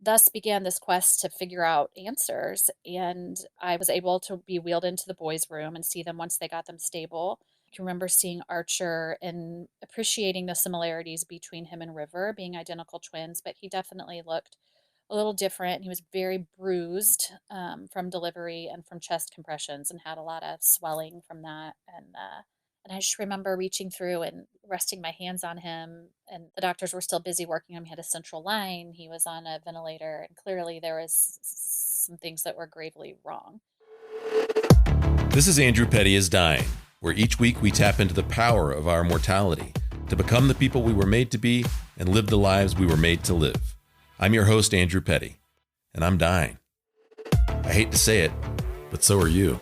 thus began this quest to figure out answers. And I was able to be wheeled into the boys' room and see them once they got them stable. I can remember seeing Archer and appreciating the similarities between him and River being identical twins, but he definitely looked a little different. He was very bruised from delivery and from chest compressions and had a lot of swelling from that. And I just remember reaching through and resting my hands on him, and the doctors were still busy working on him. He had a central line. He was on a ventilator, and clearly there was some things that were gravely wrong. This is Andrew Petty is Dying, where each week we tap into the power of our mortality to become the people we were made to be and live the lives we were made to live. I'm your host, Andrew Petty, and I'm dying. I hate to say it, but so are you.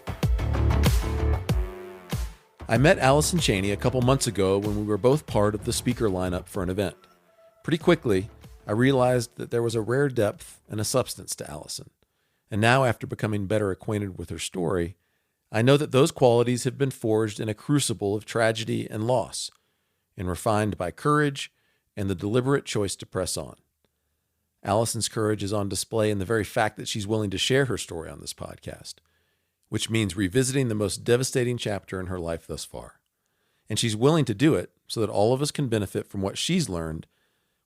I met Allyson Cheney a couple months ago when we were both part of the speaker lineup for an event. Pretty quickly, I realized that there was a rare depth and a substance to Allyson. And now, after becoming better acquainted with her story, I know that those qualities have been forged in a crucible of tragedy and loss, and refined by courage and the deliberate choice to press on. Allyson's courage is on display in the very fact that she's willing to share her story on this podcast, which means revisiting the most devastating chapter in her life thus far. And she's willing to do it so that all of us can benefit from what she's learned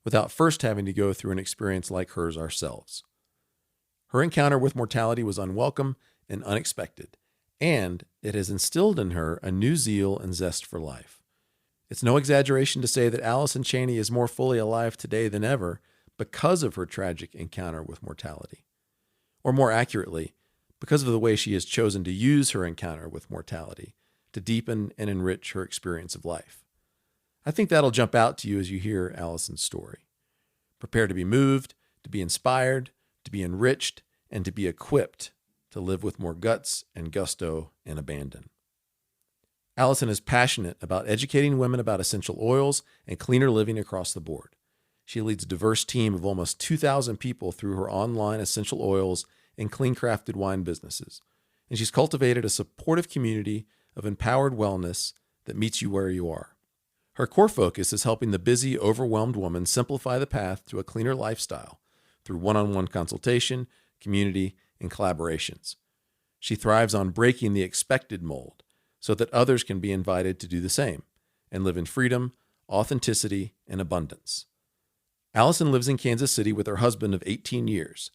without first having to go through an experience like hers ourselves. Her encounter with mortality was unwelcome and unexpected, and it has instilled in her a new zeal and zest for life. It's no exaggeration to say that Allyson Cheney is more fully alive today than ever because of her tragic encounter with mortality. Or more accurately, because of the way she has chosen to use her encounter with mortality to deepen and enrich her experience of life. I think that'll jump out to you as you hear Allyson's story. Prepare to be moved, to be inspired, to be enriched, and to be equipped to live with more guts and gusto and abandon. Allyson is passionate about educating women about essential oils and cleaner living across the board. She leads a diverse team of almost 2,000 people through her online essential oils and clean-crafted wine businesses, and she's cultivated a supportive community of empowered wellness that meets you where you are. Her core focus is helping the busy, overwhelmed woman simplify the path to a cleaner lifestyle through one-on-one consultation, community, and collaborations. She thrives on breaking the expected mold so that others can be invited to do the same and live in freedom, authenticity, and abundance. Allyson lives in Kansas City with her husband of 18 years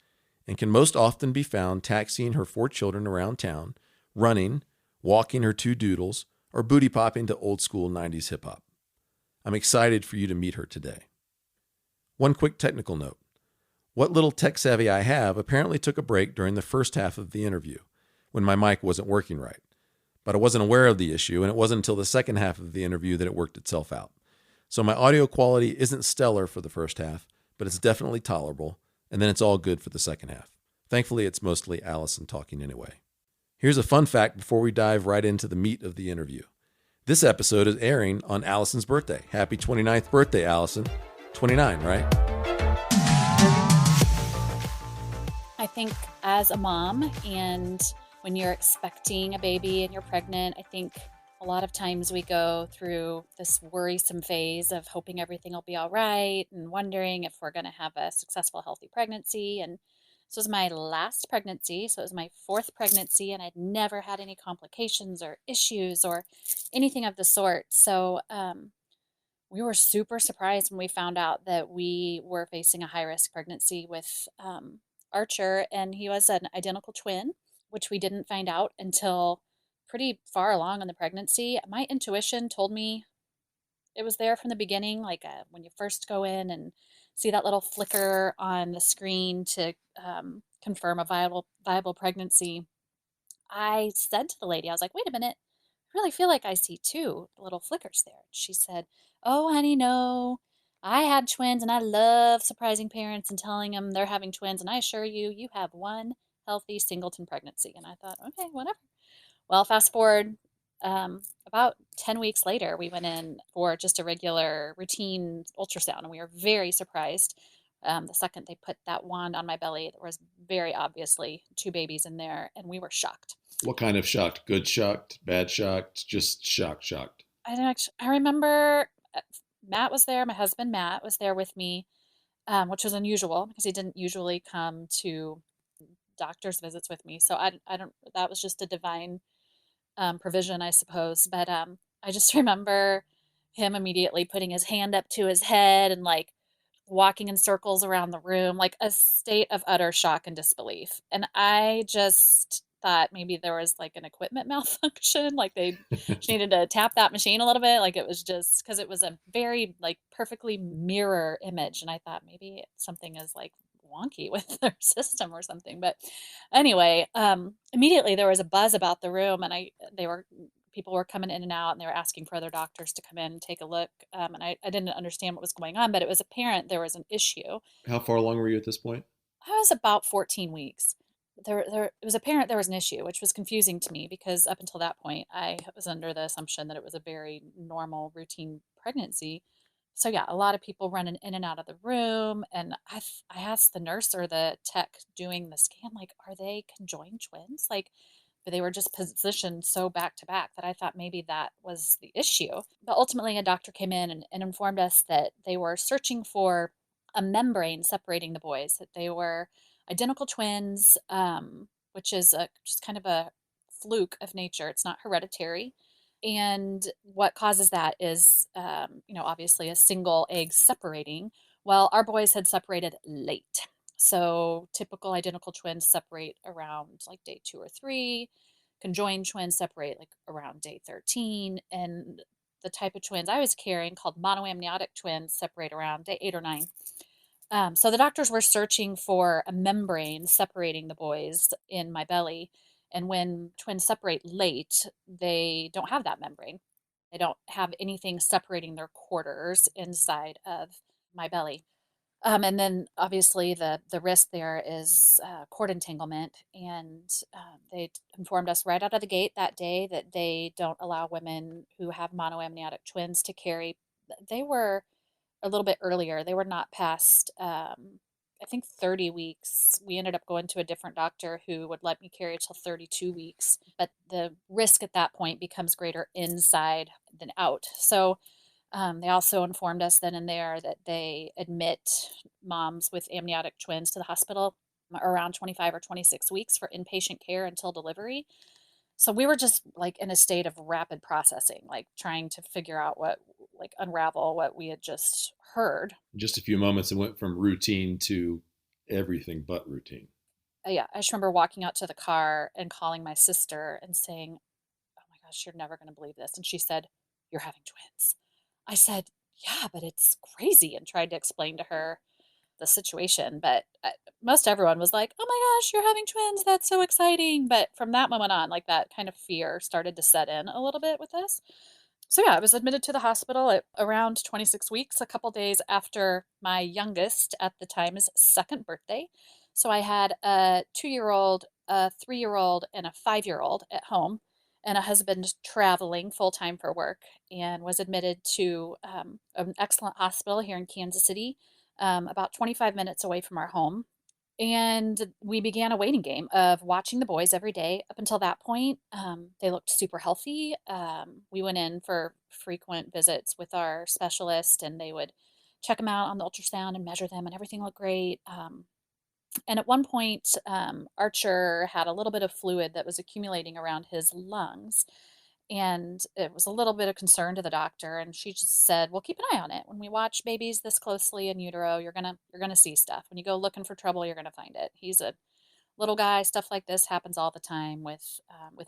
and can most often be found taxiing her 4 children around town, running, walking her 2 doodles, or booty popping to old school 90s hip hop. I'm excited for you to meet her today. One quick technical note. What little tech savvy I have apparently took a break during the first half of the interview when my mic wasn't working right. But I wasn't aware of the issue, and it wasn't until the second half of the interview that it worked itself out. So my audio quality isn't stellar for the first half, but it's definitely tolerable, and then it's all good for the second half. Thankfully, it's mostly Allyson talking anyway. Here's a fun fact before we dive right into the meat of the interview. This episode is airing on Allyson's birthday. Happy 29th birthday, Allyson. 29, right? I think as a mom, and when you're expecting a baby and you're pregnant, I think a lot of times we go through this worrisome phase of hoping everything will be all right and wondering if we're going to have a successful, healthy pregnancy. And this was my last pregnancy. So it was my 4th pregnancy, and I'd never had any complications or issues or anything of the sort. So we were super surprised when we found out that we were facing a high-risk pregnancy with Archer, and he was an identical twin, which we didn't find out until pretty far along in the pregnancy. My intuition told me it was there from the beginning, like when you first go in and see that little flicker on the screen to confirm a viable pregnancy. I said to the lady, I was like, wait a minute, I really feel like I see 2 little flickers there. She said, oh, honey, no. I had twins, and I love surprising parents and telling them they're having twins. And I assure you, you have one healthy singleton pregnancy. And I thought, okay, whatever. Well, fast forward about 10 weeks later, we went in for just a regular routine ultrasound, and we were very surprised. The second they put that wand on my belly, there was very obviously 2 babies in there, and we were shocked. What kind of shocked? Good shocked? Bad shocked? Just shocked? I remember Matt was there. My husband, Matt, was there with me. which was unusual because he didn't usually come to doctor's visits with me. So I don't, that was just a divine provision, I suppose. But I just remember him immediately putting his hand up to his head and like walking in circles around the room, like a state of utter shock and disbelief. And I just thought maybe there was like an equipment malfunction, like they she needed to tap that machine a little bit. Like it was just because it was a very like perfectly mirror image. And I thought maybe something is like wonky with their system or something. But anyway, immediately there was a buzz about the room, and they were people were coming in and out, and they were asking for other doctors to come in and take a look. And I didn't understand what was going on, but it was apparent there was an issue. How far along were you at this point? I was about 14 weeks. It was apparent there was an issue, which was confusing to me because up until that point, I was under the assumption that it was a very normal, routine pregnancy. So yeah, a lot of people running in and out of the room, and I asked the nurse or the tech doing the scan, like, are they conjoined twins? Like, but they were just positioned so back to back that I thought maybe that was the issue. But ultimately, a doctor came in and informed us that they were searching for a membrane separating the boys, that they were identical twins, which is just kind of a fluke of nature. It's not hereditary. And what causes that is, obviously a single egg separating. Well, our boys had separated late. So typical identical twins separate around like day 2 or 3. Conjoined twins separate like around day 13. And the type of twins I was carrying, called monoamniotic twins, separate around day 8 or 9. So the doctors were searching for a membrane separating the boys in my belly. And when twins separate late, they don't have that membrane. They don't have anything separating their quarters inside of my belly. And then obviously the risk there is cord entanglement. And they informed us right out of the gate that day that they don't allow women who have monoamniotic twins to carry. They were a little bit earlier. They were not past, I think, 30 weeks. We ended up going to a different doctor who would let me carry until 32 weeks. But the risk at that point becomes greater inside than out. So they also informed us then and there that they admit moms with amniotic twins to the hospital around 25 or 26 weeks for inpatient care until delivery. So we were just like in a state of rapid processing, like trying to figure out like unravel what we had just heard. In just a few moments, it went from routine to everything but routine. Yeah, I just remember walking out to the car and calling my sister and saying, "Oh my gosh, you're never going to believe this." And she said, "You're having twins." I said, "Yeah, but it's crazy," and tried to explain to her the situation. But most everyone was like, "Oh my gosh, you're having twins. That's so exciting." But from that moment on, like that kind of fear started to set in a little bit with us. So yeah, I was admitted to the hospital at around 26 weeks, a couple days after my youngest at the time's second birthday. So I had a 2 year old, a 3 year old, and a 5 year old at home, and a husband traveling full time for work, and was admitted to an excellent hospital here in Kansas City, about 25 minutes away from our home. And we began a waiting game of watching the boys every day. Up until that point, they looked super healthy. We went in for frequent visits with our specialist, and they would check them out on the ultrasound and measure them, and everything looked great. And at one point, Archer had a little bit of fluid that was accumulating around his lungs, and it was a little bit of concern to the doctor. And she just said, "Well, keep an eye on it. When we watch babies this closely in utero, you're gonna see stuff. When you go looking for trouble, you're gonna find it. He's a little guy. Stuff like this happens all the time with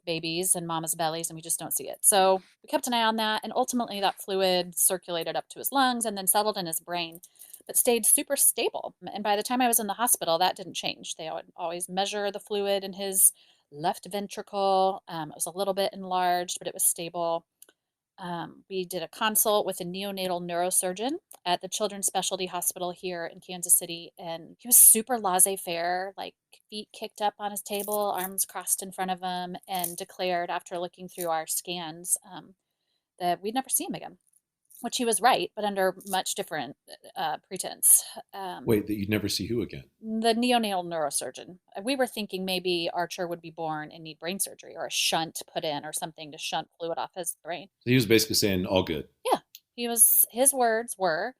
babies and mama's bellies, and we just don't see it." So we kept an eye on that, and ultimately that fluid circulated up to his lungs and then settled in his brain, but stayed super stable. And by the time I was in the hospital, that didn't change. They would always measure the fluid in his left ventricle. It was a little bit enlarged, but it was stable. We did a consult with a neonatal neurosurgeon at the Children's Specialty Hospital here in Kansas City, and he was super laissez-faire, like feet kicked up on his table, arms crossed in front of him, and declared after looking through our scans that we'd never see him again, which he was right, but under much different pretense. Wait, that you'd never see who again? The neonatal neurosurgeon. We were thinking maybe Archer would be born and need brain surgery or a shunt put in or something to shunt fluid off his brain. So he was basically saying all good. Yeah, his words were,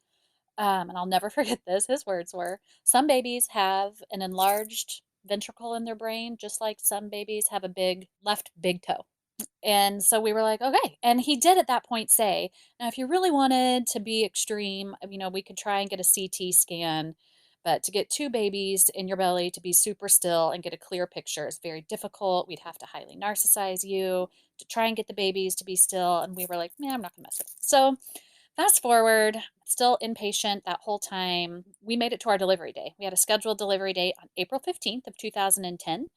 And I'll never forget this. His words were, some babies have an enlarged ventricle in their brain, just like some babies have a big toe. And so we were like, okay. And he did at that point say, now, if you really wanted to be extreme, we could try and get a CT scan, but to get two babies in your belly to be super still and get a clear picture is very difficult. We'd have to highly narcissize you to try and get the babies to be still. And we were like, man, I'm not going to mess with it. So fast forward, still inpatient that whole time. We made it to our delivery day. We had a scheduled delivery date on April 15th of 2010.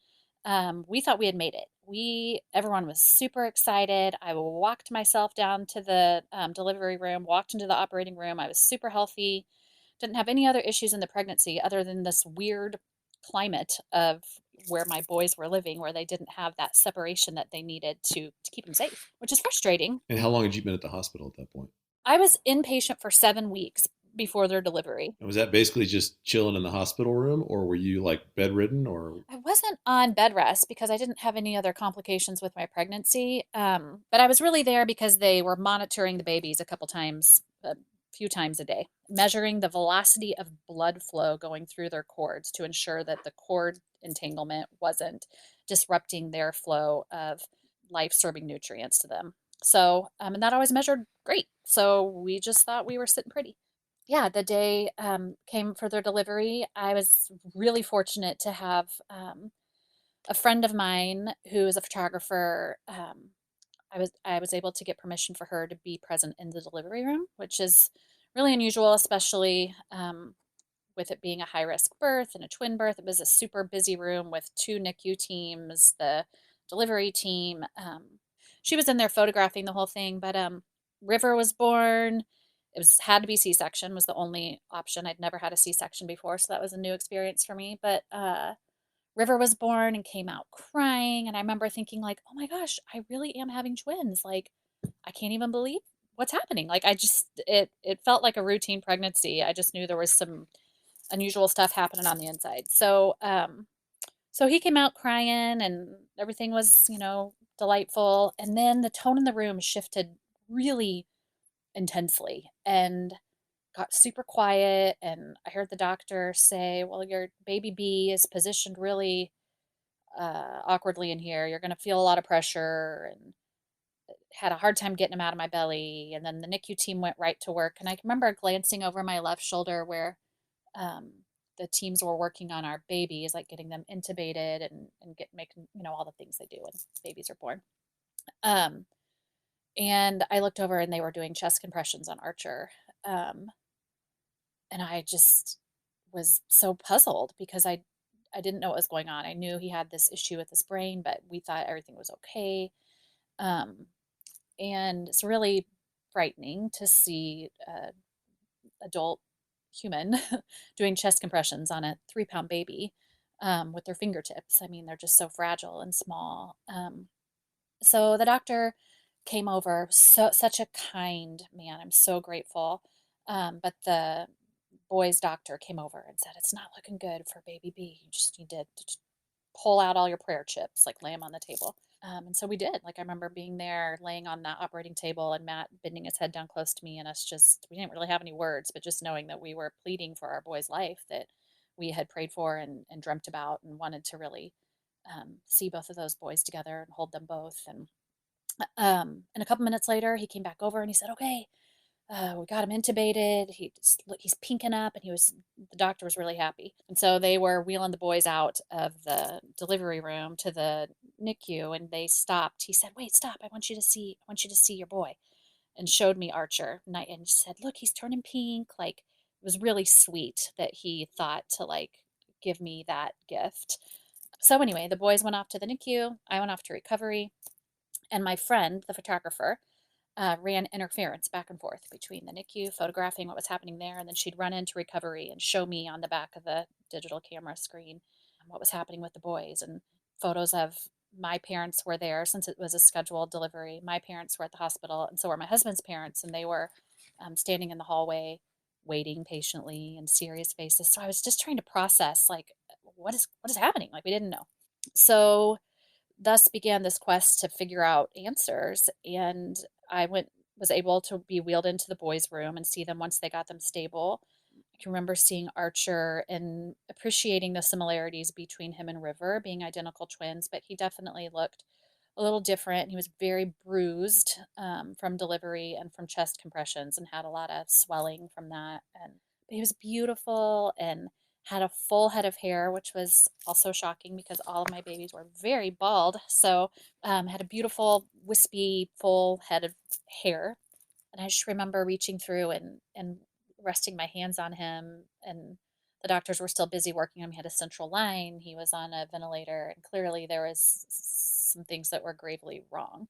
We thought we had made it. Everyone was super excited. I walked myself down to the delivery room, walked into the operating room. I was super healthy, didn't have any other issues in the pregnancy other than this weird climate of where my boys were living, where they didn't have that separation that they needed to keep them safe, which is frustrating. And how long had you been at the hospital at that point? I was inpatient for 7 weeks before their delivery. And was that basically just chilling in the hospital room, or were you like bedridden, or? I wasn't on bed rest because I didn't have any other complications with my pregnancy. But I was really there because they were monitoring the babies a few times a day, measuring the velocity of blood flow going through their cords to ensure that the cord entanglement wasn't disrupting their flow of life serving nutrients to them. So, and that always measured great. So we just thought we were sitting pretty. Yeah, the day came for their delivery. I was really fortunate to have a friend of mine who is a photographer. I was able to get permission for her to be present in the delivery room, which is really unusual, especially with it being a high risk birth and a twin birth. It was a super busy room with two NICU teams, the delivery team. She was in there photographing the whole thing, but River was born. Had to be C-section was the only option. I'd never had a C-section before, so that was a new experience for me. But River was born and came out crying, and I remember thinking like, "Oh my gosh, I really am having twins. Like, I can't even believe what's happening." Like it felt like a routine pregnancy. I just knew there was some unusual stuff happening on the inside. So he came out crying and everything was, delightful. And then the tone in the room shifted really intensely and got super quiet. And I heard the doctor say, well, your baby B is positioned really awkwardly in here. You're going to feel a lot of pressure, and had a hard time getting him out of my belly. And then the NICU team went right to work. And I remember glancing over my left shoulder where um, the teams were working on our babies, like getting them intubated and making, all the things they do when babies are born. Um, and I looked over and they were doing chest compressions on Archer. Um, and I just was so puzzled because I didn't know what was going on. I knew he had this issue with his brain, but we thought everything was okay. Um, and it's really frightening to see adult human doing chest compressions on a 3-pound baby with their fingertips. I mean, they're just so fragile and small. So the doctor came over, such a kind man. I'm so grateful. But the boy's doctor came over and said, it's not looking good for baby B. You just need to just pull out all your prayer chips, like lay them on the table. And so we did. Like, I remember being there, laying on that operating table, and Matt bending his head down close to me, and we didn't really have any words, but just knowing that we were pleading for our boy's life that we had prayed for and dreamt about and wanted to really see both of those boys together and hold them both. And a couple minutes later, he came back over and he said, okay, we got him intubated. He's pinking up, and the doctor was really happy. And so they were wheeling the boys out of the delivery room to the NICU, and they stopped. He said, "Wait, stop! I want you to see your boy," and showed me Archer. And said, "Look, he's turning pink." Like, it was really sweet that he thought to like give me that gift. So anyway, the boys went off to the NICU. I went off to recovery, and my friend, the photographer, ran interference back and forth between the NICU, photographing what was happening there, and then she'd run into recovery and show me on the back of the digital camera screen what was happening with the boys. And photos of my parents were there since it was a scheduled delivery. My parents were at the hospital, and so were my husband's parents, and they were standing in the hallway, waiting patiently and serious faces. So I was just trying to process, like, what is happening? Like, we didn't know. So thus began this quest to figure out answers. And I was able to be wheeled into the boys' room and see them once they got them stable. can remember seeing Archer and appreciating the similarities between him and River being identical twins, but he definitely looked a little different. He was very bruised from delivery and from chest compressions and had a lot of swelling from that. And but he was beautiful and had a full head of hair, which was also shocking because all of my babies were very bald. So had a beautiful, wispy, full head of hair. And I just remember reaching through and resting my hands on him, and the doctors were still busy working on him. He had a central line. He was on a ventilator, and clearly there was some things that were gravely wrong.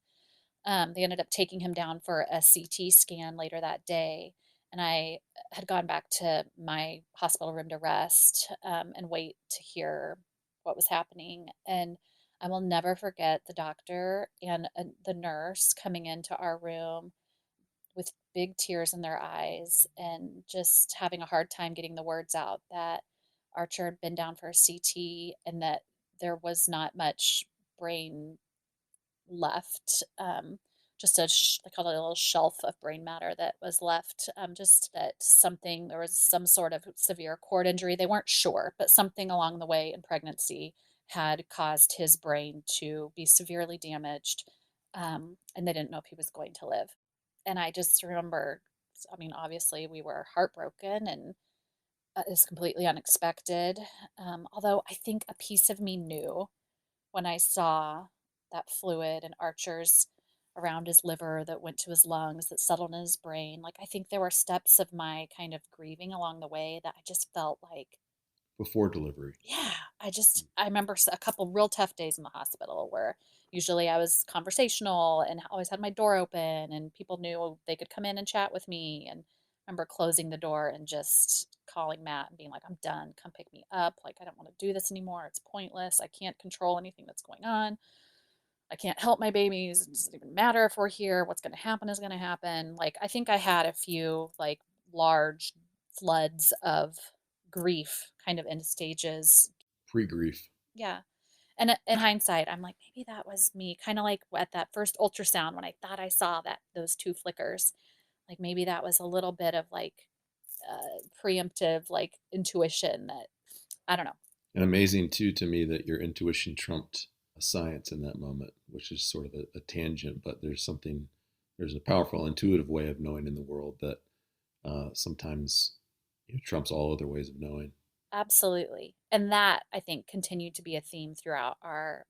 They ended up taking him down for a CT scan later that day, and I had gone back to my hospital room to rest and wait to hear what was happening. And I will never forget the doctor and the nurse coming into our room with big tears in their eyes and just having a hard time getting the words out that Archer had been down for a CT and that there was not much brain left. Just they call it a little shelf of brain matter that was left. Just that there was some sort of severe cord injury. They weren't sure, but something along the way in pregnancy had caused his brain to be severely damaged. And they didn't know if he was going to live. And I just remember, I mean, obviously we were heartbroken and it was completely unexpected. Although I think a piece of me knew when I saw that fluid and Archer's around his liver that went to his lungs that settled in his brain. Like, I think there were steps of my kind of grieving along the way that I just felt like, Before delivery. yeah, I remember a couple real tough days in the hospital where usually I was conversational and always had my door open and people knew they could come in and chat with me. And I remember closing the door and just calling Matt and being like, I'm done. Come pick me up. Like, I don't want to do this anymore. It's pointless. I can't control anything that's going on. I can't help my babies. It doesn't even matter if we're here. What's going to happen is going to happen. Like, I think I had a few like large floods of grief kind of in stages. Pre-grief. Yeah. And in hindsight, I'm like, maybe that was me, kind of like at that first ultrasound when I thought I saw those two flickers. Like maybe that was a little bit of like preemptive, like intuition that I don't know. And amazing too to me that your intuition trumped science in that moment, which is sort of a tangent, but there's a powerful intuitive way of knowing in the world that sometimes trumps all other ways of knowing. Absolutely. And that I think continued to be a theme throughout our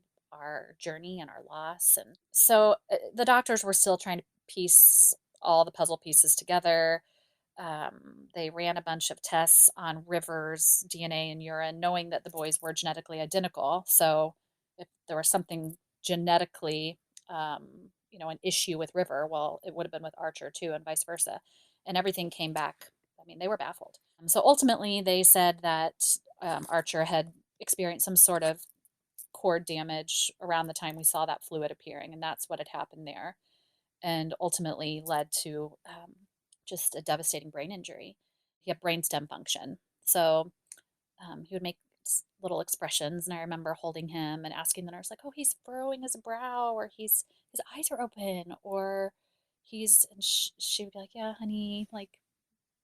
journey and our loss. And so the doctors were still trying to piece all the puzzle pieces together. They ran a bunch of tests on River's DNA and urine, knowing that the boys were genetically identical. So if there was something genetically, an issue with River, well, it would have been with Archer too, and vice versa. And everything came back. I mean, they were baffled. So ultimately, they said that Archer had experienced some sort of cord damage around the time we saw that fluid appearing, and that's what had happened there, and ultimately led to just a devastating brain injury. He had brainstem function, so he would make little expressions, and I remember holding him and asking the nurse, like, "Oh, he's furrowing his brow, or his eyes are open, or he's," and she would be like, "Yeah, honey, like."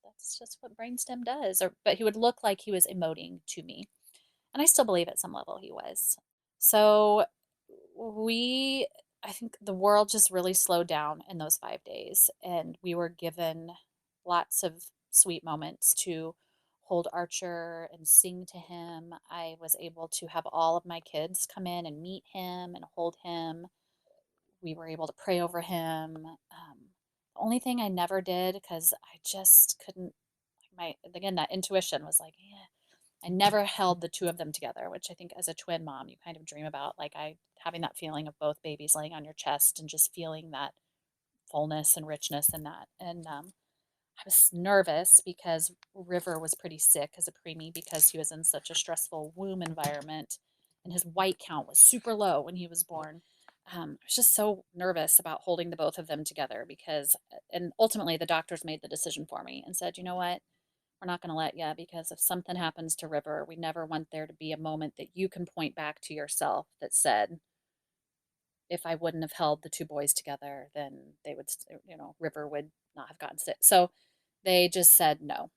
That's just what brainstem does. But he would look like he was emoting to me. And I still believe at some level he was. So I think the world just really slowed down in those 5 days. And we were given lots of sweet moments to hold Archer and sing to him. I was able to have all of my kids come in and meet him and hold him. We were able to pray over him. The only thing I never did, because I just couldn't, again, that intuition was like, yeah, I never held the two of them together, which I think as a twin mom, you kind of dream about, like having that feeling of both babies laying on your chest and just feeling that fullness and richness in that. And I was nervous because River was pretty sick as a preemie because he was in such a stressful womb environment and his white count was super low when he was born. I was just so nervous about holding the both of them together and ultimately the doctors made the decision for me and said, you know what? We're not going to let you, because if something happens to River, we never want there to be a moment that you can point back to yourself that said, if I wouldn't have held the two boys together, then River would not have gotten sick. So they just said no.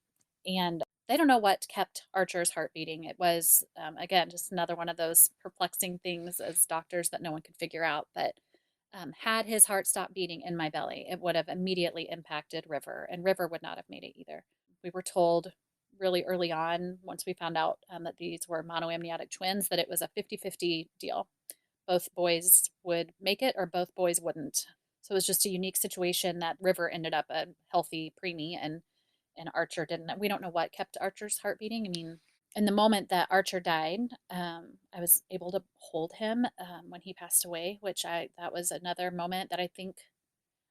And They don't know what kept Archer's heart beating. It was, again, just another one of those perplexing things as doctors that no one could figure out. But had his heart stopped beating in my belly, it would have immediately impacted River, and River would not have made it either. We were told really early on, once we found out that these were monoamniotic twins, that it was a 50-50 deal. Both boys would make it or both boys wouldn't. So it was just a unique situation that River ended up a healthy preemie and Archer didn't. We don't know what kept Archer's heart beating. I mean, in the moment that Archer died, I was able to hold him when he passed away, which that was another moment that I think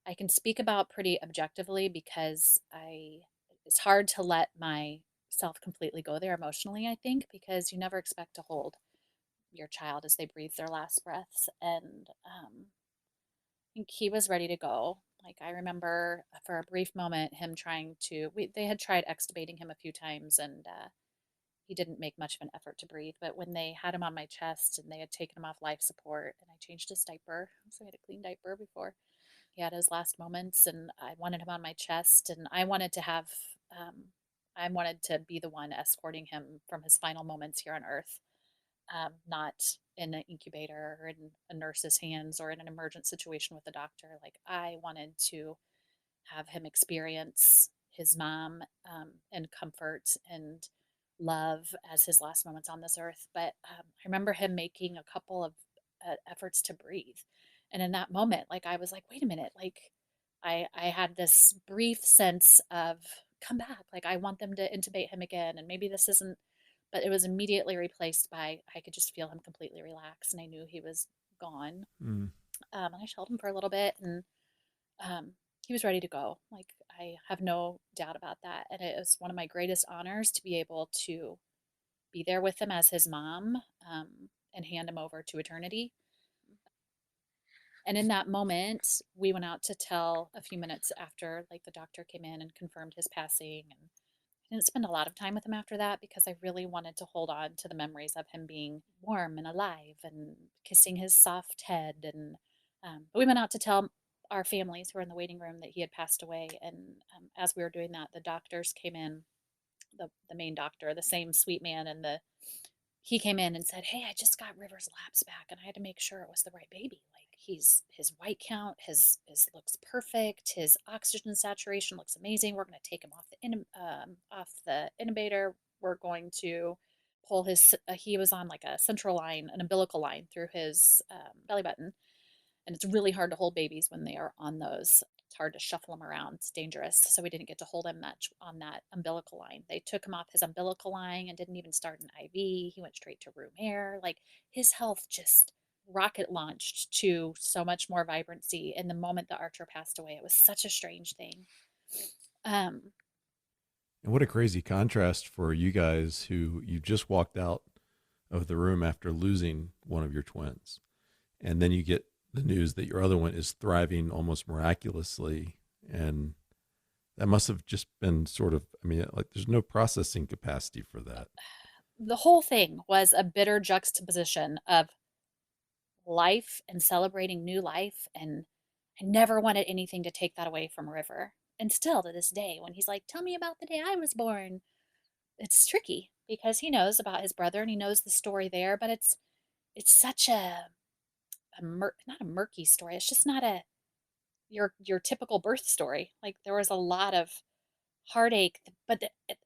I can speak about pretty objectively because it's hard to let myself completely go there emotionally, I think, because you never expect to hold your child as they breathe their last breaths. And I think he was ready to go. Like I remember for a brief moment him trying to. They had tried extubating him a few times, and he didn't make much of an effort to breathe. But when they had him on my chest and they had taken him off life support, and I changed his diaper, so he had a clean diaper before he had his last moments, and I wanted him on my chest, and um, I wanted to be the one escorting him from his final moments here on Earth, not in an incubator or in a nurse's hands or in an emergent situation with a doctor. Like I wanted to have him experience his mom and comfort and love as his last moments on this earth. But I remember him making a couple of efforts to breathe. And in that moment, like I was like, wait a minute, like I had this brief sense of come back. Like I want them to intubate him again. And maybe this isn't, but it was immediately replaced by I could just feel him completely relax and I knew he was gone. Mm. And I held him for a little bit and um, he was ready to go. Like I have no doubt about that. And it was one of my greatest honors to be able to be there with him as his mom um, and hand him over to eternity. And in that moment, we went out to tell a few minutes after, like the doctor came in and confirmed his passing. And I didn't spend a lot of time with him after that because I really wanted to hold on to the memories of him being warm and alive and kissing his soft head. And but we went out to tell our families who were in the waiting room that he had passed away. And as we were doing that, the doctors came in, the main doctor, the same sweet man, and he came in and said, "Hey, I just got River's labs back, and I had to make sure it was the right baby. Like his white count, his looks perfect. His oxygen saturation looks amazing. We're going to take him off the intubator. We're going to pull his. He was on like a central line, an umbilical line through his belly button, and it's really hard to hold babies when they are on those. It's hard to shuffle them around. It's dangerous. So we didn't get to hold him much on that umbilical line. They took him off his umbilical line and didn't even start an IV. He went straight to room air. Like his health just rocket launched to so much more vibrancy in the moment that Archer passed away. It was such a strange thing. Um, And what a crazy contrast for you guys who you just walked out of the room after losing one of your twins. And then you get the news that your other one is thriving almost miraculously. And that must have just been sort of, I mean, like there's no processing capacity for that. the whole thing was a bitter juxtaposition of life and celebrating new life. And I never wanted anything to take that away from River. And still to this day, when he's like, "Tell me about the day I was born," it's tricky because he knows about his brother and he knows the story there, but it's such not a murky story. It's just not a your typical birth story. Like there was a lot of heartache, but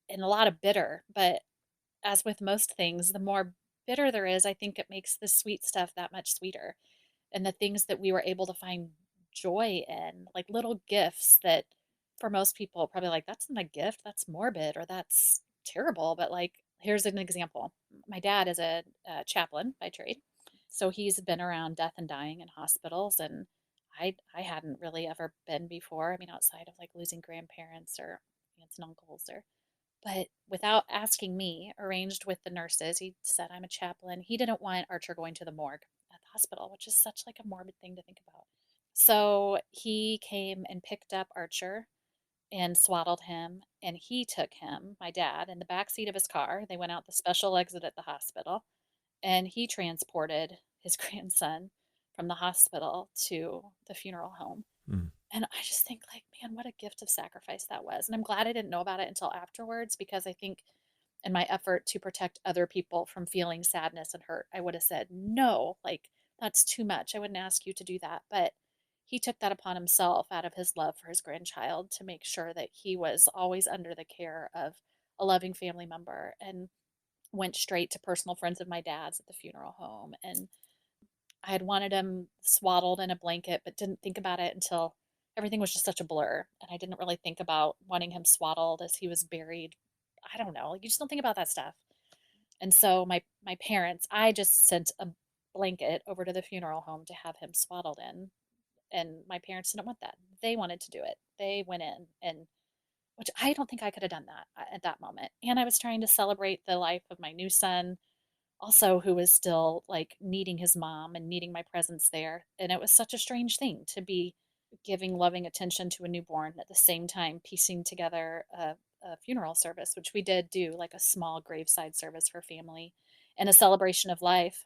and a lot of bitter. But as with most things, the more bitter there is, I think it makes the sweet stuff that much sweeter. And the things that we were able to find joy in, like little gifts that for most people probably like, that's not a gift, that's morbid or that's terrible. But like, here's an example. My dad is a chaplain by trade. So he's been around death and dying in hospitals. And I hadn't really ever been before. I mean, outside of like losing grandparents or aunts and uncles or but without asking me, arranged with the nurses, he said, "I'm a chaplain." He didn't want Archer going to the morgue at the hospital, which is such like a morbid thing to think about. So he came and picked up Archer and swaddled him, and he took him, my dad, in the back seat of his car. They went out the special exit at the hospital, and he transported his grandson from the hospital to the funeral home. Mm. And I just think like, man, what a gift of sacrifice that was. And I'm glad I didn't know about it until afterwards, because I think in my effort to protect other people from feeling sadness and hurt, I would have said, no, like that's too much. I wouldn't ask you to do that. But he took that upon himself out of his love for his grandchild to make sure that he was always under the care of a loving family member, and went straight to personal friends of my dad's at the funeral home. And I had wanted him swaddled in a blanket, but didn't think about it until everything was just such a blur. And I didn't really think about wanting him swaddled as he was buried. I don't know. Like, you just don't think about that stuff. And so my parents, I just sent a blanket over to the funeral home to have him swaddled in. And my parents didn't want that. They wanted to do it. They went in, and which I don't think I could have done that at that moment. And I was trying to celebrate the life of my new son, also, who was still like needing his mom and needing my presence there. And it was such a strange thing to be giving loving attention to a newborn at the same time piecing together a funeral service, which we did do, like a small graveside service for family and a celebration of life.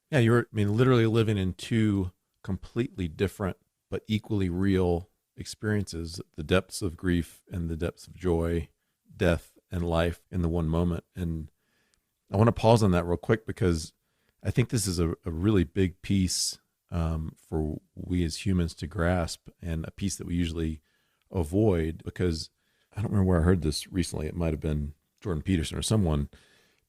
Yeah, you're, I mean, literally living in two completely different but equally real experiences, the depths of grief and the depths of joy, death and life in the one moment. And I want to pause on that real quick because I think this is a really big piece for we as humans to grasp, and a piece that we usually avoid because I don't remember where I heard this recently. It might have been Jordan Peterson or someone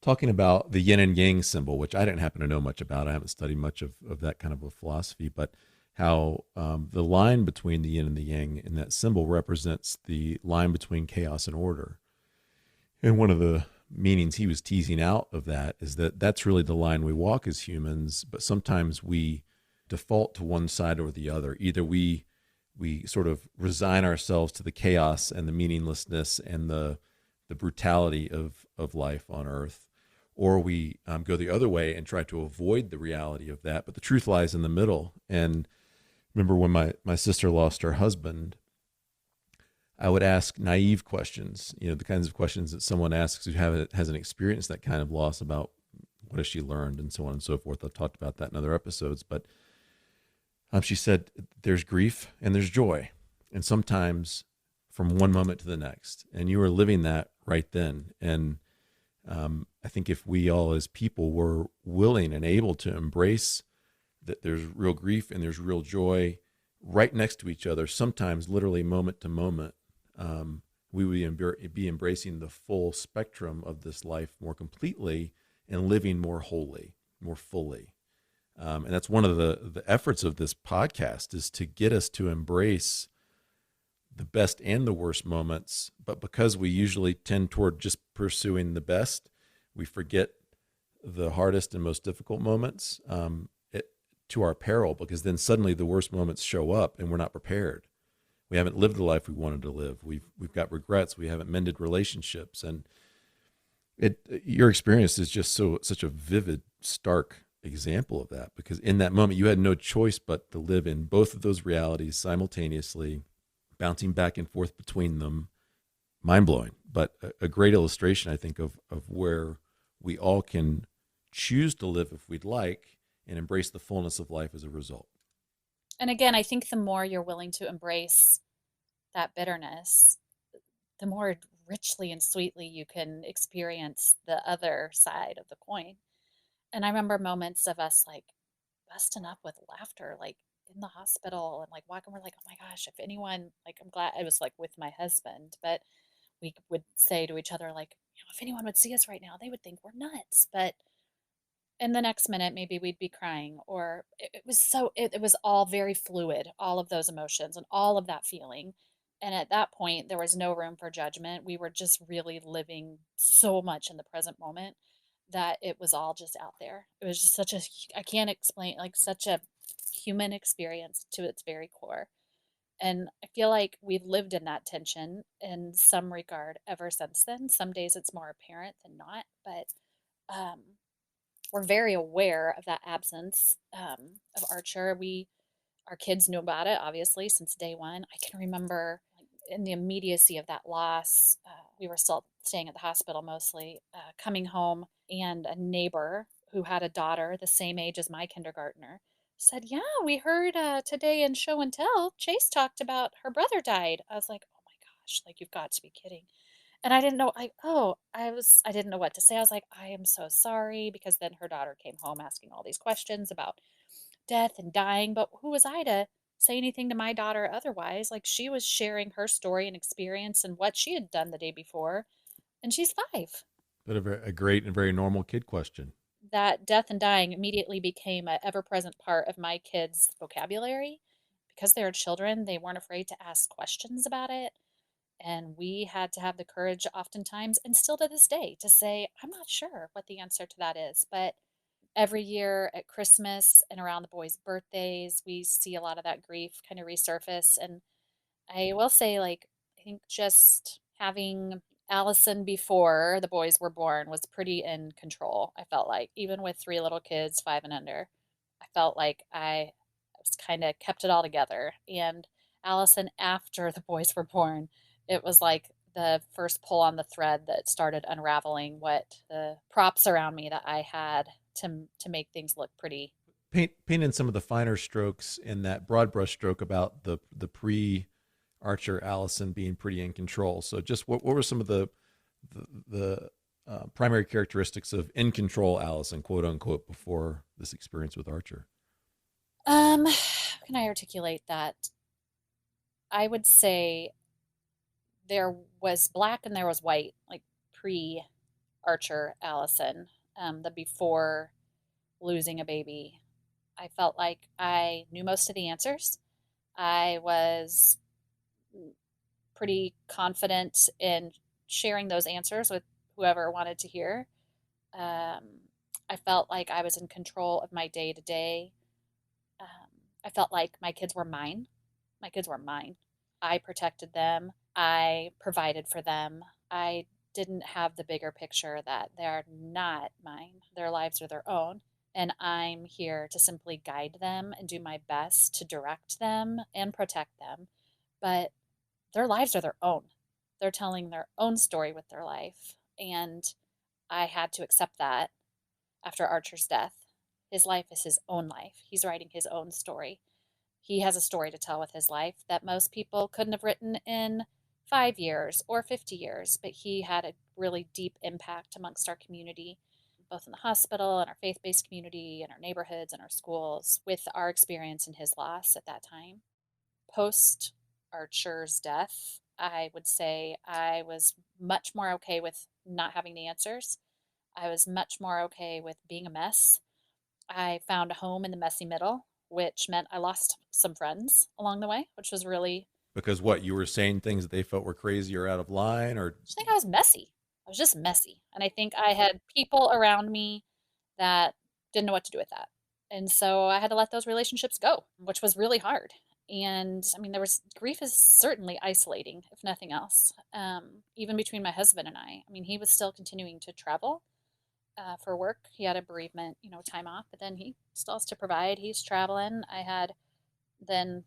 talking about the yin and yang symbol, which I didn't happen to know much about. I haven't studied much of that kind of a philosophy, but how the line between the yin and the yang in that symbol represents the line between chaos and order. And one of the meanings he was teasing out of that is that that's really the line we walk as humans, but sometimes we default to one side or the other. Either we sort of resign ourselves to the chaos and the meaninglessness and the brutality of life on earth, or we go the other way and try to avoid the reality of that. But the truth lies in the middle. And remember when my sister lost her husband, I would ask naive questions, the kinds of questions that someone asks who hasn't experienced that kind of loss, about what has she learned and so on and so forth. I've talked about that in other episodes, but she said, there's grief and there's joy. And sometimes from one moment to the next, and you were living that right then. And I think if we all as people were willing and able to embrace that there's real grief and there's real joy right next to each other, sometimes literally moment to moment, we would be embracing the full spectrum of this life more completely and living more wholly, more fully. And that's one of the efforts of this podcast, is to get us to embrace the best and the worst moments. But because we usually tend toward just pursuing the best, we forget the hardest and most difficult moments, to our peril, because then suddenly the worst moments show up and we're not prepared. We haven't lived the life we wanted to live. We've got regrets. We haven't mended relationships. And your experience is just such a vivid, stark example of that, because in that moment you had no choice but to live in both of those realities simultaneously, bouncing back and forth between them. Mind-blowing, but a great illustration, I think, of where we all can choose to live if we'd like, and embrace the fullness of life as a result. And again, I think the more you're willing to embrace that bitterness, the more richly and sweetly you can experience the other side of the coin. And I remember moments of us like busting up with laughter, like in the hospital and like walking. We're like, oh my gosh, if anyone, like, I'm glad I was like with my husband, but we would say to each other, like, if anyone would see us right now, they would think we're nuts. But in the next minute, maybe we'd be crying, or it was so, it was all very fluid, all of those emotions and all of that feeling. And at that point, there was no room for judgment. We were just really living so much in the present moment that it was all just out there. It was just such a, I can't explain, like such a human experience to its very core. And I feel like we've lived in that tension in some regard ever since then. Some days it's more apparent than not, but um, we're very aware of that absence of Archer. Our kids knew about it, obviously, since day one. I can remember like, in the immediacy of that loss, we were still staying at the hospital mostly, coming home, and a neighbor who had a daughter the same age as my kindergartner said, "Yeah, we heard today in show and tell, Chase talked about her brother died." I was like, "Oh my gosh, like you've got to be kidding." And I didn't know I didn't know what to say. I was like, "I am so sorry," because then her daughter came home asking all these questions about death and dying, but who was I to say anything to my daughter otherwise? Like she was sharing her story and experience and what she had done the day before, and she's 5. But a great and very normal kid question. That death and dying immediately became an ever-present part of my kids' vocabulary. Because they were children, they weren't afraid to ask questions about it. And we had to have the courage oftentimes, and still to this day, to say, I'm not sure what the answer to that is. But every year at Christmas and around the boys' birthdays, we see a lot of that grief kind of resurface. And I will say, like, I think just having Allison before the boys were born was pretty in control. I felt like, even with 3 little kids, 5 and under, I felt like I was kind of kept it all together. And Allison, after the boys were born, it was like the first pull on the thread that started unraveling what the props around me that I had to make things look pretty. Paint in some of the finer strokes in that broad brush stroke about the pre Archer Allison being pretty in control. So just what were some of the primary characteristics of in control Allison, quote unquote, before this experience with Archer? How can I articulate that? I would say there was black and there was white, like pre Archer Allison, the before losing a baby. I felt like I knew most of the answers. I was pretty confident in sharing those answers with whoever wanted to hear. Um, I felt like I was in control of my day to day. I felt like my kids were mine. My kids were mine. I protected them. I provided for them. I didn't have the bigger picture that they're not mine. Their lives are their own. And I'm here to simply guide them and do my best to direct them and protect them. But their lives are their own. They're telling their own story with their life. And I had to accept that after Archer's death. His life is his own life. He's writing his own story. He has a story to tell with his life that most people couldn't have written in 5 years or 50 years, but he had a really deep impact amongst our community, both in the hospital and our faith based community and our neighborhoods and our schools, with our experience in his loss at that time. Post Archer's death, I would say I was much more okay with not having the answers. I was much more okay with being a mess. I found a home in the messy middle, which meant I lost some friends along the way, which was really, Because what you were saying things that they felt were crazy or out of line, or I think I was messy. I was just messy. And I think I had people around me that didn't know what to do with that. And so I had to let those relationships go, which was really hard. And I mean, there was grief is certainly isolating, if nothing else. Even between my husband and I mean, he was still continuing to travel for work. He had a bereavement, time off, but then he still has to provide. He's traveling. I had then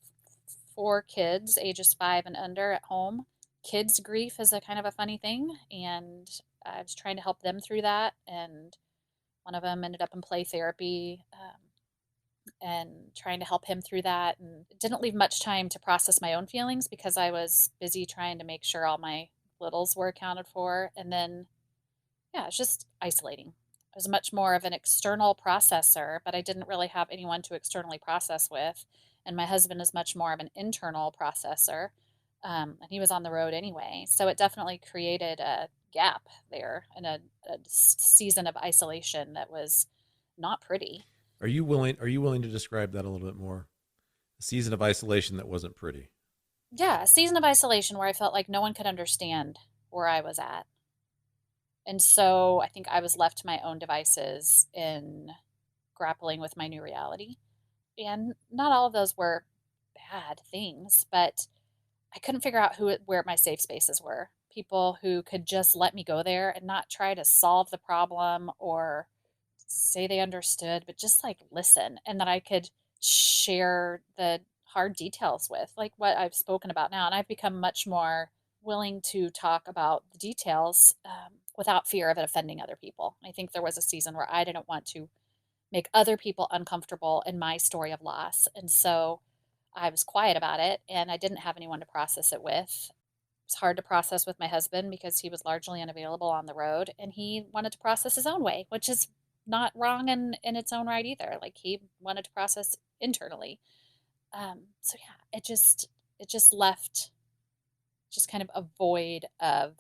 4 kids, ages 5 and under, at home. Kids' grief is a kind of a funny thing, and I was trying to help them through that. And one of them ended up in play therapy, and trying to help him through that. And it didn't leave much time to process my own feelings because I was busy trying to make sure all my littles were accounted for. And then, yeah, it's just isolating. I was much more of an external processor, but I didn't really have anyone to externally process with. And my husband is much more of an internal processor, and he was on the road anyway. So it definitely created a gap there and a season of isolation that was not pretty. are you willing to describe that a little bit more? A season of isolation that wasn't pretty. Yeah, a season of isolation where I felt like no one could understand where I was at. And so I think I was left to my own devices in grappling with my new reality. And not all of those were bad things, but I couldn't figure out where my safe spaces were. People who could just let me go there and not try to solve the problem or say they understood, but just like listen, and that I could share the hard details with, like what I've spoken about now. And I've become much more willing to talk about the details without fear of it offending other people. I think there was a season where I didn't want to make other people uncomfortable in my story of loss. And so I was quiet about it and I didn't have anyone to process it with. It was hard to process with my husband because he was largely unavailable on the road and he wanted to process his own way, which is not wrong in its own right either. Like he wanted to process internally. So yeah, it just left just kind of a void of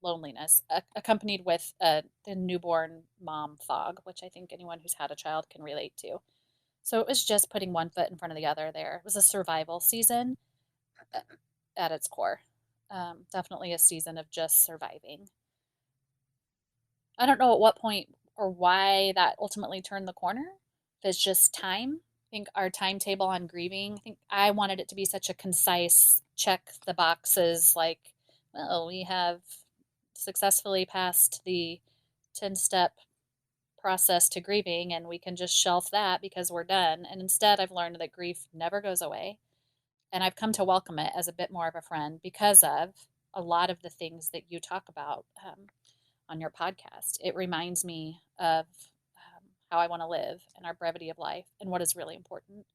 loneliness, accompanied with the newborn mom fog, which I think anyone who's had a child can relate to. So it was just putting one foot in front of the other there. It was a survival season uh, at its core. Definitely a season of just surviving. I don't know at what point or why that ultimately turned the corner. If it's just time. I think our timetable on grieving, I think I wanted it to be such a concise check the boxes like, well, we have successfully passed the 10-step process to grieving and we can just shelf that because we're done. And instead, I've learned that grief never goes away. And I've come to welcome it as a bit more of a friend because of a lot of the things that you talk about on your podcast. It reminds me of how I want to live and our brevity of life and what is really important.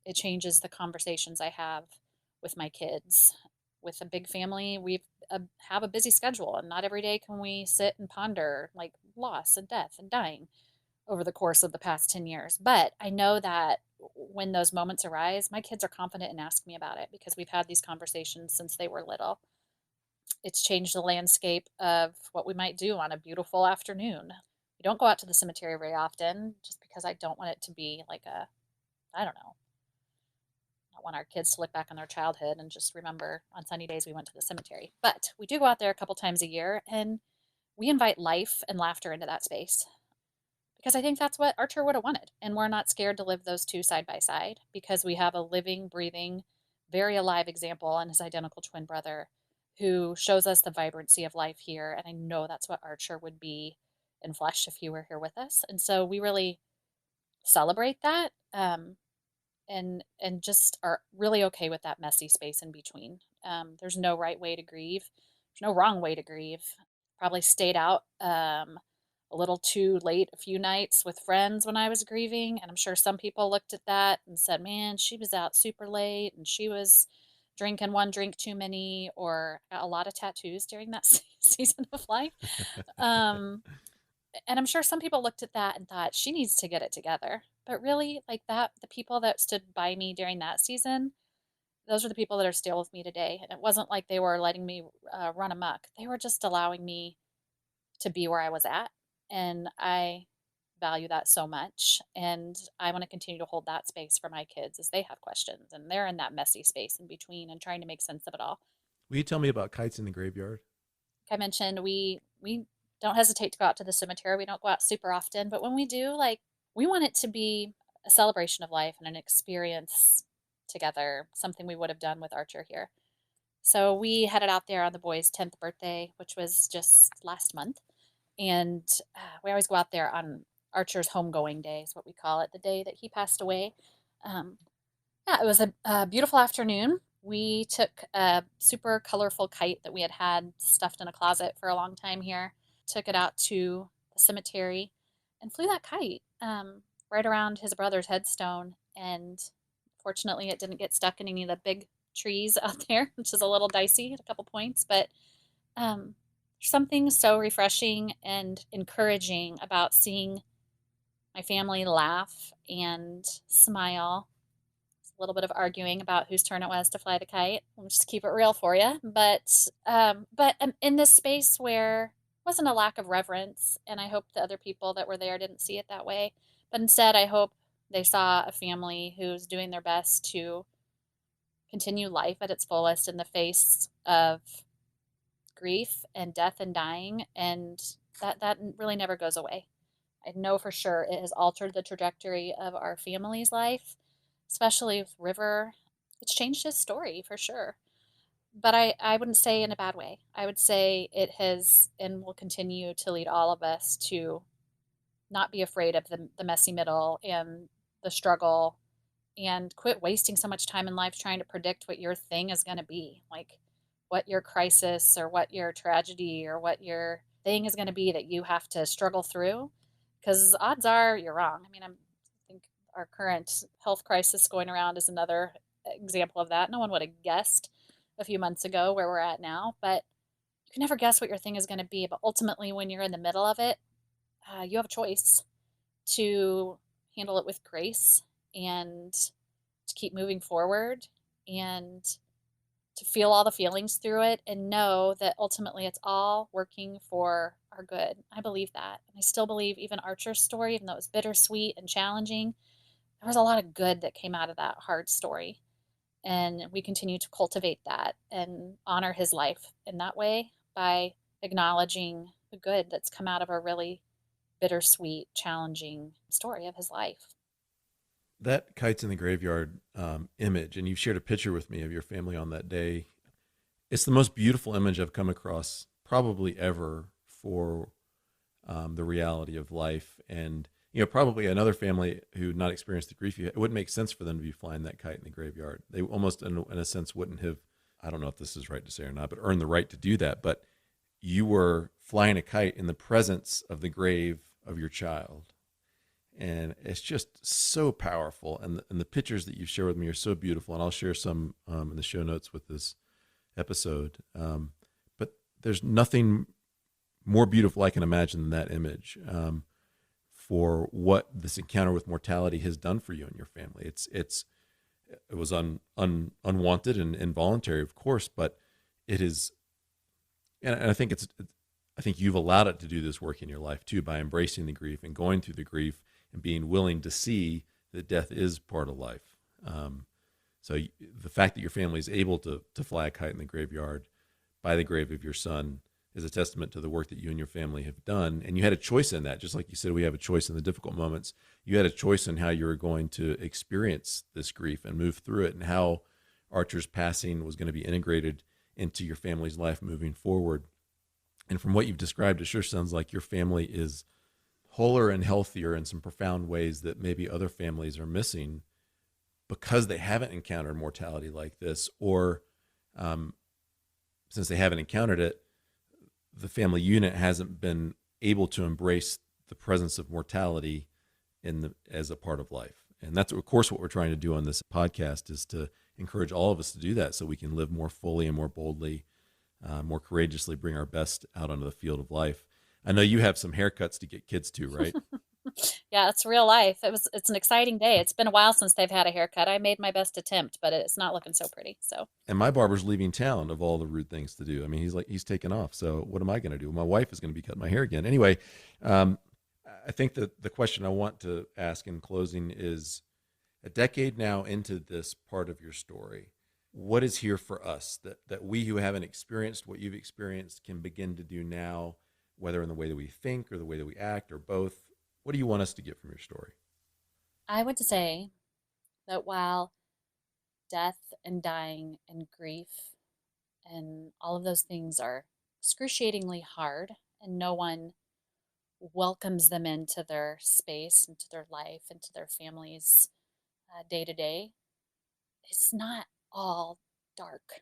It changes the conversations I have with my kids. With a big family, we have a busy schedule, and not every day can we sit and ponder like loss and death and dying over the course of the past 10 years. But I know that when those moments arise, my kids are confident and ask me about it because we've had these conversations since they were little. It's changed the landscape of what we might do on a beautiful afternoon. We don't go out to the cemetery very often just because I don't want it to be like I don't know, I don't want our kids to look back on their childhood and just remember on sunny days we went to the cemetery. But we do go out there a couple times a year and we invite life and laughter into that space because I think that's what Archer would have wanted. And we're not scared to live those two side by side because we have a living, breathing, very alive example in his identical twin brother who shows us the vibrancy of life here. And I know that's what Archer would be in flesh if he were here with us. And so we really celebrate that. And just are really okay with that messy space in between. There's no right way to grieve. There's no wrong way to grieve. Probably stayed out a little too late a few nights with friends when I was grieving, and I'm sure some people looked at that and said, "Man, she was out super late, and she was drinking one drink too many, or got a lot of tattoos during that season of life." Um, and I'm sure some people looked at that and thought she needs to get it together. But really, like that, the people that stood by me during that season, those are the people that are still with me today. And it wasn't like they were letting me run amok. They were just allowing me to be where I was at. And I value that so much. And I want to continue to hold that space for my kids as they have questions and they're in that messy space in between and trying to make sense of it all. Will you tell me about kites in the graveyard? Like I mentioned, we don't hesitate to go out to the cemetery. We don't go out super often, but when we do, like we want it to be a celebration of life and an experience together, something we would have done with Archer here. So we headed out there on the boy's 10th birthday, which was just last month. And we always go out there on Archer's homegoing day, is what we call it, the day that he passed away. Um, yeah, it was a beautiful afternoon. We took a super colorful kite that we had stuffed in a closet for a long time here, took it out to the cemetery, and flew that kite right around his brother's headstone. And fortunately, it didn't get stuck in any of the big trees out there, which is a little dicey at a couple points. But um, something so refreshing and encouraging about seeing my family laugh and smile. A little bit of arguing about whose turn it was to fly the kite. We'll just keep it real for you. But in this space where it wasn't a lack of reverence, and I hope the other people that were there didn't see it that way. But instead, I hope they saw a family who's doing their best to continue life at its fullest in the face of grief and death and dying, and that really never goes away. I know for sure it has altered the trajectory of our family's life, especially with River. It's changed his story for sure. But I wouldn't say in a bad way. I would say it has and will continue to lead all of us to not be afraid of the messy middle and the struggle and quit wasting so much time in life trying to predict what your thing is going to be. Like what your crisis or what your tragedy or what your thing is going to be that you have to struggle through. because odds are you're wrong. I mean, I think our current health crisis going around is another example of that. No one would have guessed a few months ago where we're at now, but you can never guess what your thing is going to be. But ultimately, when you're in the middle of it, you have a choice to handle it with grace and to keep moving forward and to feel all the feelings through it and know that ultimately it's all working for our good. I believe that. And I still believe even Archer's story, even though it was bittersweet and challenging, there was a lot of good that came out of that hard story. And we continue to cultivate that and honor his life in that way by acknowledging the good that's come out of a really bittersweet, challenging story of his life. That kites in the graveyard image, and you've shared a picture with me of your family on that day. It's the most beautiful image I've come across probably ever for the reality of life. And, probably another family who had not experienced the grief, it wouldn't make sense for them to be flying that kite in the graveyard. They almost, in a sense, wouldn't have, I don't know if this is right to say or not, but earned the right to do that. But you were flying a kite in the presence of the grave of your child. And it's just so powerful. And the pictures that you share with me are so beautiful. And I'll share some in the show notes with this episode. But there's nothing more beautiful I can imagine than that image for what this encounter with mortality has done for you and your family. It was unwanted and involuntary, of course, but it is, and I think I think you've allowed it to do this work in your life too by embracing the grief and going through the grief and being willing to see that death is part of life. So the fact that your family is able to fly a kite in the graveyard by the grave of your son is a testament to the work that you and your family have done. And you had a choice in that. Just like you said, we have a choice in the difficult moments. You had a choice in how you were going to experience this grief and move through it, and how Archer's passing was going to be integrated into your family's life moving forward. And from what you've described, it sure sounds like your family is wholer and healthier in some profound ways that maybe other families are missing because they haven't encountered mortality like this, or since they haven't encountered it, the family unit hasn't been able to embrace the presence of mortality as a part of life. And that's, of course, what we're trying to do on this podcast, is to encourage all of us to do that so we can live more fully and more boldly, more courageously, bring our best out onto the field of life. I know you have some haircuts to get kids to, right? Yeah, it's real life. It's an exciting day. It's been a while since they've had a haircut. I made my best attempt, but it's not looking so pretty. So, And my barber's leaving town, of all the rude things to do. I mean, he's taken off. So what am I going to do? My wife is going to be cutting my hair again. Anyway, I think that the question I want to ask in closing is, a decade now into this part of your story, what is here for us that we who haven't experienced what you've experienced can begin to do now, whether in the way that we think or the way that we act or both? What do you want us to get from your story? I would say that while death and dying and grief and all of those things are excruciatingly hard, and no one welcomes them into their space, into their life, into their families day to day, it's not all dark,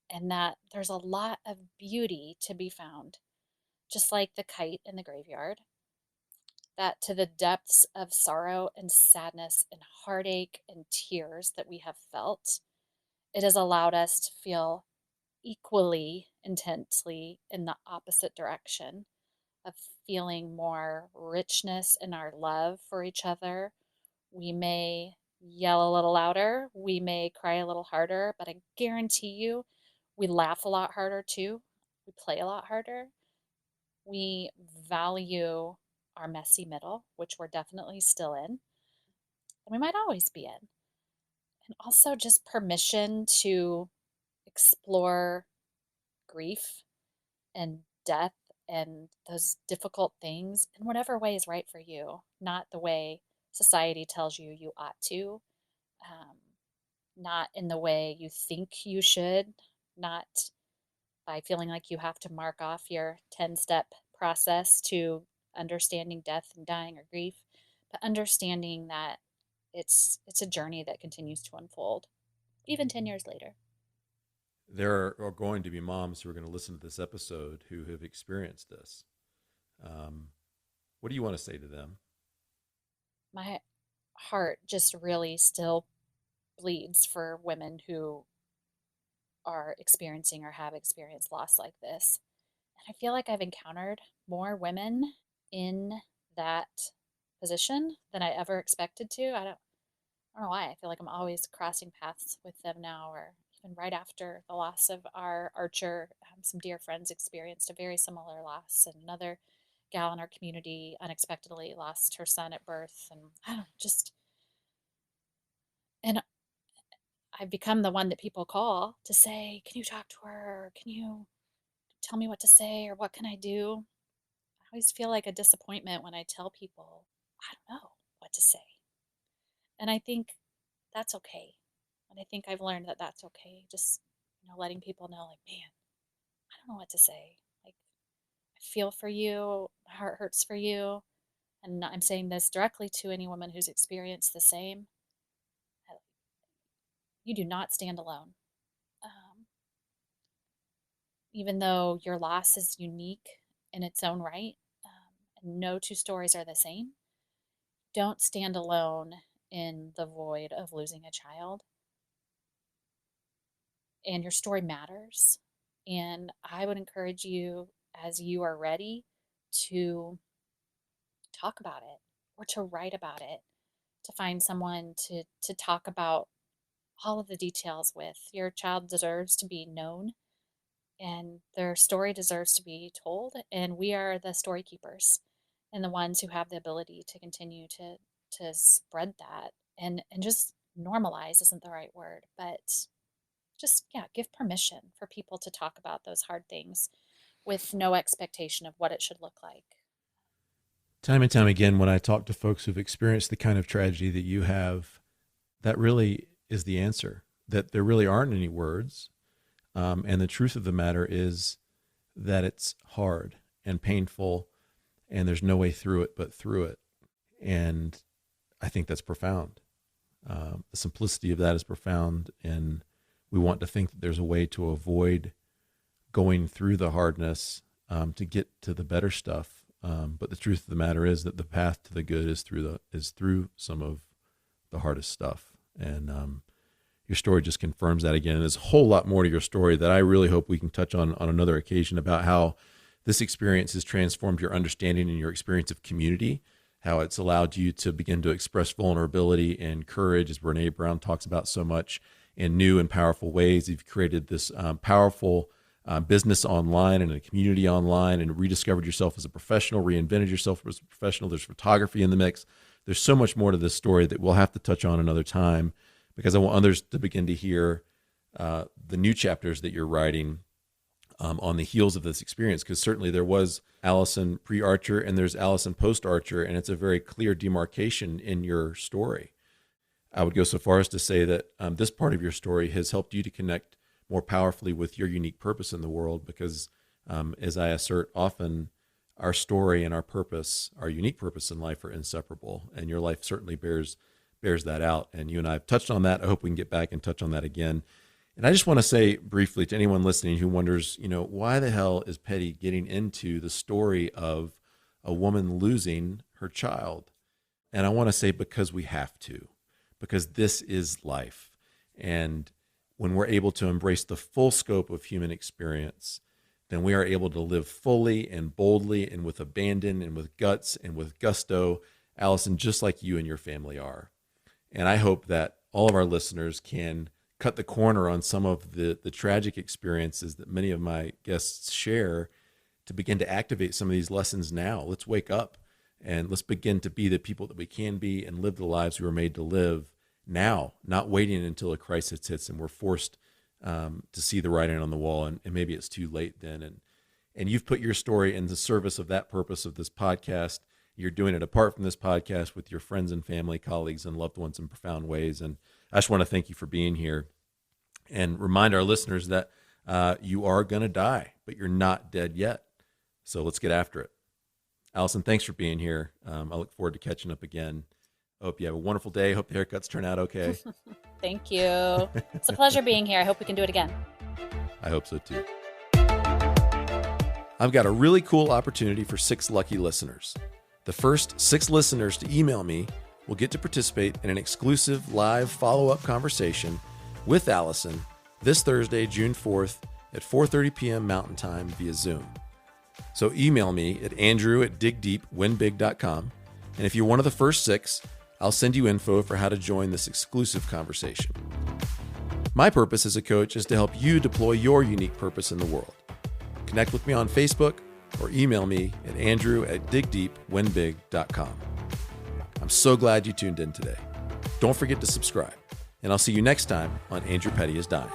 and that there's a lot of beauty to be found. Just like the kite in the graveyard, that to the depths of sorrow and sadness and heartache and tears that we have felt, it has allowed us to feel equally intensely in the opposite direction of feeling more richness in our love for each other. We may yell a little louder, we may cry a little harder, but I guarantee you, we laugh a lot harder too. We play a lot harder. We value our messy middle, which we're definitely still in, and we might always be in. And also just permission to explore grief and death and those difficult things in whatever way is right for you, not the way society tells you you ought to, um, not in the way you think you should, not by feeling like you have to mark off your 10-step process to understanding death and dying or grief, but understanding that it's a journey that continues to unfold even 10 years later. There are going to be moms who are going to listen to this episode who have experienced this. What do you want to say to them? My heart just really still bleeds for women who are experiencing or have experienced loss like this. And I feel like I've encountered more women in that position than I ever expected to. I don't know why. I feel like I'm always crossing paths with them now, or even right after the loss of our archer. Some dear friends experienced a very similar loss, and another gal in our community unexpectedly lost her son at birth. And I don't know, just, and I've become the one that people call to say, can you talk to her? Or can you tell me what to say? Or what can I do? I always feel like a disappointment when I tell people, I don't know what to say. And I think that's okay. And I think I've learned that that's okay. Just, letting people know, like, man, I don't know what to say. Like, I feel for you. My heart hurts for you. And I'm saying this directly to any woman who's experienced the same. You do not stand alone. Um, Even though your loss is unique in its own right, and no two stories are the same, don't stand alone in the void of losing a child. And your story matters. And I would encourage you, as you are ready, to talk about it or to write about it, to find someone to talk about all of the details with. Your child deserves to be known, and their story deserves to be told. And we are the story keepers and the ones who have the ability to continue to spread that and just normalize isn't the right word, but just, yeah, give permission for people to talk about those hard things with no expectation of what it should look like. Time and time again, when I talk to folks who've experienced the kind of tragedy that you have, that really is the answer, that there really aren't any words. And the truth of the matter is that it's hard and painful, and there's no way through it but through it. And I think that's profound. The simplicity of that is profound, and we want to think that there's a way to avoid going through the hardness to get to the better stuff. But the truth of the matter is that the path to the good is through some of the hardest stuff. And your story just confirms that again. And there's a whole lot more to your story that I really hope we can touch on another occasion, about how this experience has transformed your understanding and your experience of community, how it's allowed you to begin to express vulnerability and courage, as Brene Brown talks about so much, in new and powerful ways. You've created this powerful business online and a community online, and rediscovered yourself as a professional, reinvented yourself as a professional. There's photography in the mix. There's so much more to this story that we'll have to touch on another time, because I want others to begin to hear the new chapters that you're writing on the heels of this experience. Because certainly there was Allyson pre-Archer and there's Allyson post-Archer, and it's a very clear demarcation in your story. I would go so far as to say that this part of your story has helped you to connect more powerfully with your unique purpose in the world, because as I assert often, our story and our purpose, our unique purpose in life, are inseparable, and your life certainly bears that out. And you and I have touched on that. I hope we can get back and touch on that again. And I just want to say briefly to anyone listening who wonders, why the hell is Petty getting into the story of a woman losing her child? And I want to say, because we have to, because this is life. And when we're able to embrace the full scope of human experience, then we are able to live fully and boldly and with abandon and with guts and with gusto, Allyson, just like you and your family are. And I hope that all of our listeners can cut the corner on some of the tragic experiences that many of my guests share, to begin to activate some of these lessons now. Let's wake up and let's begin to be the people that we can be and live the lives we were made to live now, not waiting until a crisis hits and we're forced to see the writing on the wall, and maybe it's too late then. And you've put your story in the service of that purpose of this podcast. You're doing it apart from this podcast with your friends and family, colleagues, and loved ones in profound ways. And I just want to thank you for being here and remind our listeners that you are going to die, but you're not dead yet. So let's get after it. Allyson, thanks for being here. I look forward to catching up again. I hope you have a wonderful day. Hope the haircuts turn out okay. Thank you. It's a pleasure being here. I hope we can do it again. I hope so too. I've got a really cool opportunity for 6 lucky listeners. The first 6 listeners to email me will get to participate in an exclusive live follow-up conversation with Allyson this Thursday, June 4th at 4:30 p.m. Mountain Time via Zoom. So email me at andrew@digdeepwinbig.com, and if you're one of the first 6, I'll send you info for how to join this exclusive conversation. My purpose as a coach is to help you deploy your unique purpose in the world. Connect with me on Facebook or email me at andrew@digdeepwinbig.com. I'm so glad you tuned in today. Don't forget to subscribe, and I'll see you next time on Andrew Petty is Dying.